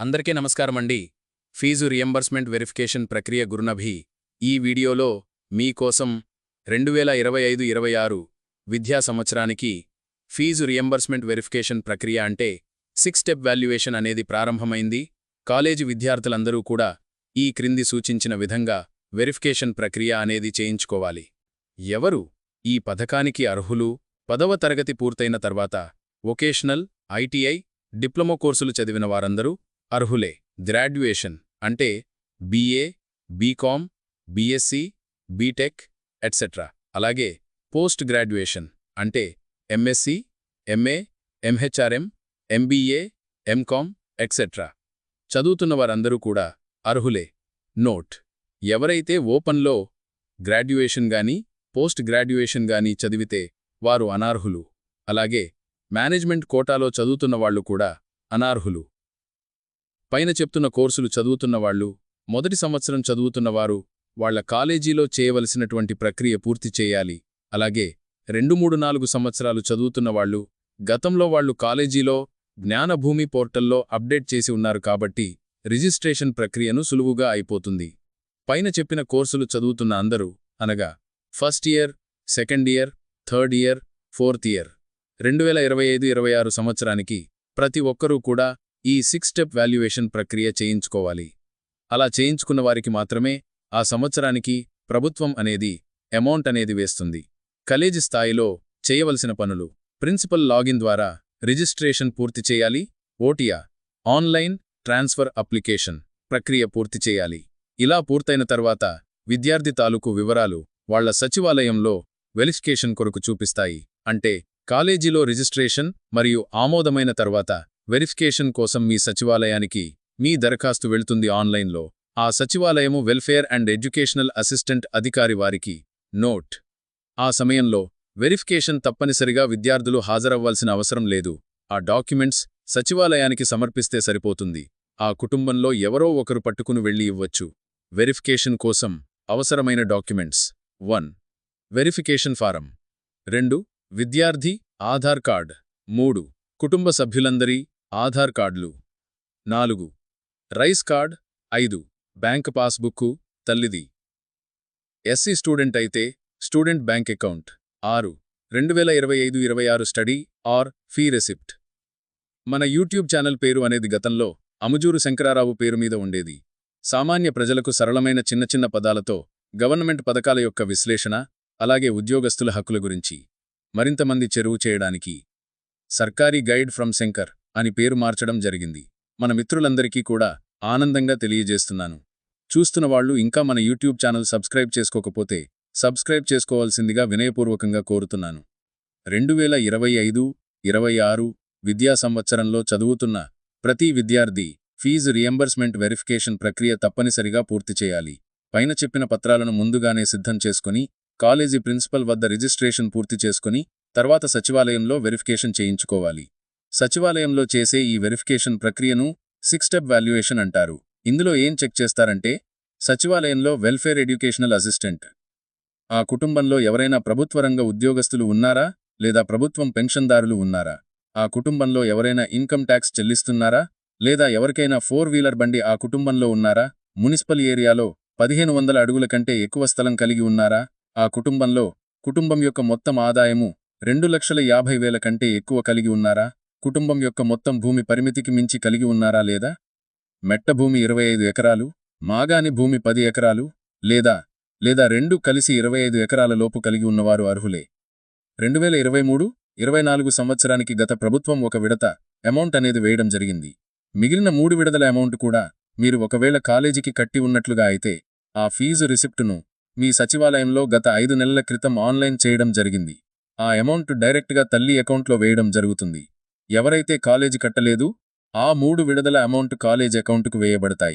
అందరికీ నమస్కారమండి. Fee reimbursement verification ప్రక్రియ గురునభి ఈ వీడియోలో మీకోసం 2025-26 విద్యా సంవత్సరానికి ఫీజు రియంబర్స్మెంట్ వెరిఫికేషన్ ప్రక్రియ అంటే 6 స్టెప్ వాల్యుయేషన్ అనేది ప్రారంభమైంది. కాలేజీ విద్యార్థులందరూ కూడా ఈ క్రింది సూచించిన విధంగా వెరిఫికేషన్ ప్రక్రియ అనేది చేయించుకోవాలి. ఎవరు ఈ పథకానికి అర్హులు? 10వ తరగతి పూర్తయిన తర్వాత వొకేషనల్, ఐటీఐ, డిప్లొమా కోర్సులు చదివిన వారందరూ అర్హులే. గ్రాడ్యుయేషన్ అంటే BA, BCom, BSc, BTech etcetera. అలాగే పోస్ట్ గ్రాడ్యుయేషన్ అంటే MSc, MA, MHRM, MBA, MCom etcetera చదువుతున్న వారందరూ కూడా అర్హులే. నోట్: ఎవరైతే ఓపెన్లో గ్రాడ్యుయేషన్ గానీ పోస్ట్ గ్రాడ్యుయేషన్ గానీ చదివితే వారు అనర్హులు. అలాగే మేనేజ్మెంట్ కోటాలో చదువుతున్నవాళ్లు కూడా అనర్హులు. పైన చెప్తున్న కోర్సులు చదువుతున్నవాళ్లు, మొదటి సంవత్సరం చదువుతున్నవారు వాళ్ల కాలేజీలో చేయవలసినటువంటి ప్రక్రియ పూర్తి చేయాలి. అలాగే 2-3-4 సంవత్సరాలు చదువుతున్నవాళ్లు, గతంలో వాళ్లు కాలేజీలో జ్ఞానభూమి పోర్టల్లో అప్డేట్ చేసి ఉన్నారు కాబట్టి రిజిస్ట్రేషన్ ప్రక్రియను సులువుగా అయిపోతుంది. పైన చెప్పిన కోర్సులు చదువుతున్న అందరూ అనగా first year, second year, third year, fourth year 2025-26 సంవత్సరానికి ప్రతి ఒక్కరూ కూడా ఈ 6 స్టెప్ వాల్యుయేషన్ ప్రక్రియ చేయించుకోవాలి. అలా చేయించుకున్న వారికి మాత్రమే ఆ సంవత్సరానికి ప్రభుత్వం అనేది అమౌంట్ అనేది వేస్తుంది. కాలేజీ స్థాయిలో చేయవలసిన పనులు: ప్రిన్సిపల్ లాగిన్ ద్వారా రిజిస్ట్రేషన్ పూర్తి చేయాలి. ఓటీఆర్ ఆన్లైన్ ట్రాన్స్ఫర్ అప్లికేషన్ ప్రక్రియ పూర్తి చేయాలి. ఇలా పూర్తయిన తర్వాత విద్యార్థి తాలూకు వివరాలు వాళ్ల సచివాలయంలో వెరిఫికేషన్ కొరకు చూపిస్తాయి. అంటే కాలేజీలో రిజిస్ట్రేషన్ మరియు ఆమోదమైన తర్వాత వెరిఫికేషన్ కోసం మీ సచివాలయానికి మీ దరఖాస్తు వెళ్తుంది ఆన్లైన్లో. ఆ సచివాలయము వెల్ఫేర్ అండ్ ఎడ్యుకేషనల్ అసిస్టెంట్ అధికారి వారికి. నోట్: ఆ సమయంలో వెరిఫికేషన్ తప్పనిసరిగా విద్యార్థులు హాజరవ్వాల్సిన అవసరం లేదు. ఆ డాక్యుమెంట్స్ సచివాలయానికి సమర్పిస్తే సరిపోతుంది. ఆ కుటుంబంలో ఎవరో ఒకరు పట్టుకుని వెళ్లి ఇవ్వచ్చు. వెరిఫికేషన్ కోసం అవసరమైన డాక్యుమెంట్స్: 1. Verification form. 2. విద్యార్థి ఆధార్ కార్డ్. 3. కుటుంబ సభ్యులందరి ఆధార్ కార్డులు. 4. Rice card. 5. బ్యాంక్ పాస్బుక్కు తల్లిది. ఎస్సీ స్టూడెంట్ అయితే student bank account. 6. 2025-26 study or fee receipt. మన యూట్యూబ్ ఛానల్ పేరు అనేది గతంలో అముజూరు శంకరారావు పేరు మీద ఉండేది. సామాన్య ప్రజలకు సరళమైన చిన్న చిన్న పదాలతో గవర్నమెంట్ పథకాల యొక్క విశ్లేషణ, అలాగే ఉద్యోగస్తుల హక్కుల గురించి మరింతమంది చెరువు చేయడానికి సర్కారీ గైడ్ ఫ్రమ్ శంకర్ అని పేరు మార్చడం జరిగింది. మన మిత్రులందరికీ కూడా ఆనందంగా తెలియజేస్తున్నాను. చూస్తున్నవాళ్లు ఇంకా మన యూట్యూబ్ ఛానల్ సబ్స్క్రైబ్ చేసుకోకపోతే సబ్స్క్రైబ్ చేసుకోవాల్సిందిగా వినయపూర్వకంగా కోరుతున్నాను. 2025-26 విద్యా సంవత్సరంలో చదువుతున్న ప్రతి విద్యార్థి ఫీజు రియంబర్స్మెంట్ వెరిఫికేషన్ ప్రక్రియ తప్పనిసరిగా పూర్తి చేయాలి. పైన చెప్పిన పత్రాలను ముందుగానే సిద్ధం చేసుకుని కాలేజీ ప్రిన్సిపల్ వద్ద రిజిస్ట్రేషన్ పూర్తి చేసుకుని తర్వాత సచివాలయంలో వెరిఫికేషన్ చేయించుకోవాలి. సచివాలయంలో చేసే ఈ వెరిఫికేషన్ ప్రక్రియను 6 స్టెప్ వాల్యుయేషన్ అంటారు. ఇందులో ఏం చెక్ చేస్తారంటే సచివాలయంలో వెల్ఫేర్ ఎడ్యుకేషనల్ అసిస్టెంట్, ఆ కుటుంబంలో ఎవరైనా ప్రభుత్వ రంగ ఉద్యోగస్తులు ఉన్నారా లేదా ప్రభుత్వం పెన్షన్దారులు ఉన్నారా, ఆ కుటుంబంలో ఎవరైనా ఇన్కమ్ ట్యాక్స్ చెల్లిస్తున్నారా లేదా ఎవరికైనా 4-వీలర్ బండి ఆ కుటుంబంలో ఉన్నారా, మున్సిపల్ ఏరియాలో 1500 అడుగుల కంటే ఎక్కువ స్థలం కలిగి ఉన్నారా, ఆ కుటుంబం యొక్క మొత్తం ఆదాయము 2,50,000 కంటే ఎక్కువ కలిగి ఉన్నారా, కుటుంబం యొక్క మొత్తం భూమి పరిమితికి మించి కలిగి ఉన్నారా లేదా, మెట్ట భూమి 25 ఎకరాలు, మాగాని భూమి 10 ఎకరాలు లేదా రెండూ కలిసి 25 ఎకరాల లోపు కలిగి ఉన్నవారు అర్హులే. 2023-24 సంవత్సరానికి గత ప్రభుత్వం ఒక విడత అమౌంట్ అనేది వేయడం జరిగింది. మిగిలిన 3 విడతల అమౌంట్ కూడా మీరు ఒకవేళ కాలేజీకి కట్టి ఉన్నట్లుగా అయితే ఆ ఫీజు రిసిప్టును మీ సచివాలయంలో గత 5 నెలల క్రితం ఆన్లైన్ చేయడం జరిగింది. ఆ అమౌంట్ డైరెక్ట్గా తల్లి అకౌంట్లో వేయడం జరుగుతుంది. ఎవరైతే కాలేజీ కట్టలేదు ఆ 3 విడతల అమౌంట్ కాలేజ్ అకౌంటుకు వేయబడతాయి.